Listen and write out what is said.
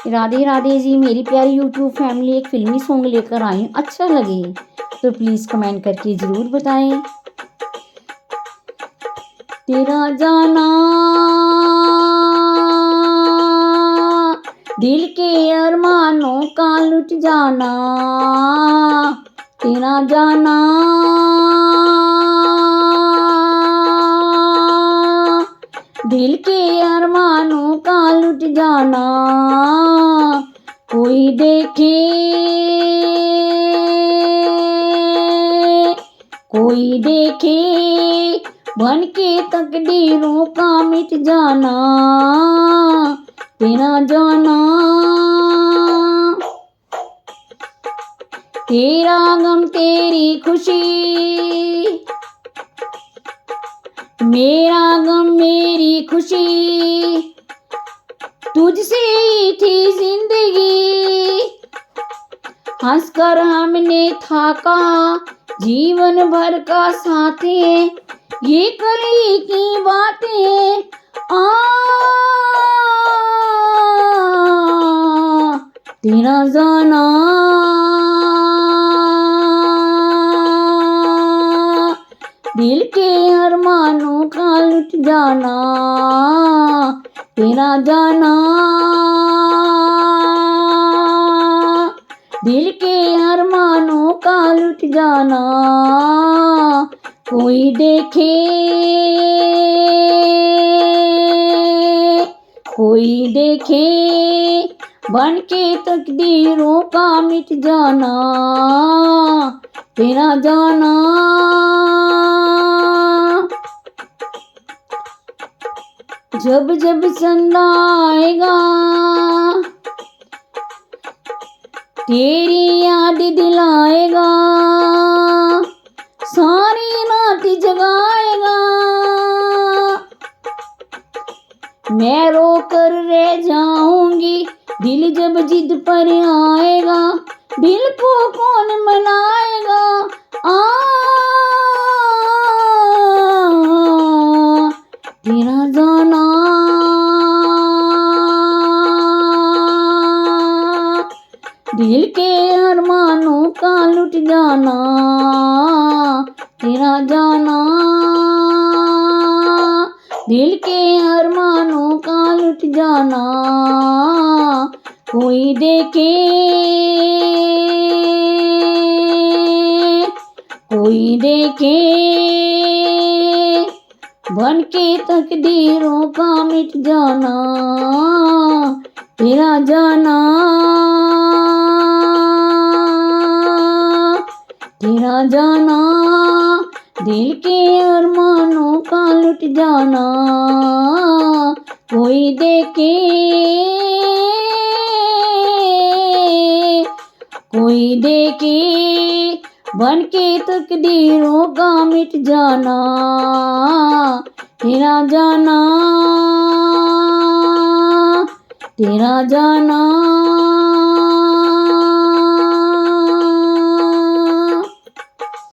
राधे राधे जी मेरी प्यारी YouTube family, एक फिल्मी सॉन्ग लेकर आई हूँ। अच्छा लगे तो प्लीज़ कमेंट करके ज़रूर बताएं। तेरा जाना दिल के अरमानों का लुट जाना, तेरा जाना दिल के अरमानों का लुट जाना। कोई देखे कोई देखे बन के तकदीरों का मिट जाना, तेरा जाना। तेरा गम तेरी खुशी, मेरा गम मेरी खुशी, तुझसे ही थी जिंदगी। हंसकर हमने थाका जीवन भर का साथ है, ये कली की बातें तेरा जाना दिल के अरमानों का लुट जाना, तेरा जाना दिल के अरमानों का लुट जाना। कोई देखे कोई देखे बन के तकदीरों का मिट जाना, तेरा जाना। जब जब चंदा आएगा तेरी याद दिलाएगा, सारी रात जगाएगा। मैं रो कर रह जाऊंगी दिल जब जिद पर आएगा, दिल को कौन मनाएगा। तेरा जाना दिल के अरमानों का लुट जाना, तेरा जाना दिल के अरमानों का लुट जाना। कोई देखे कोई देखे बन के तकदीरों का मिट जाना, तेरा जाना तेरा जाना दिल के अरमानों का लुट जाना। कोई देखे कोई देखे बन के तकदीरों का मिट जाना, तेरा जाना तेरा जाना।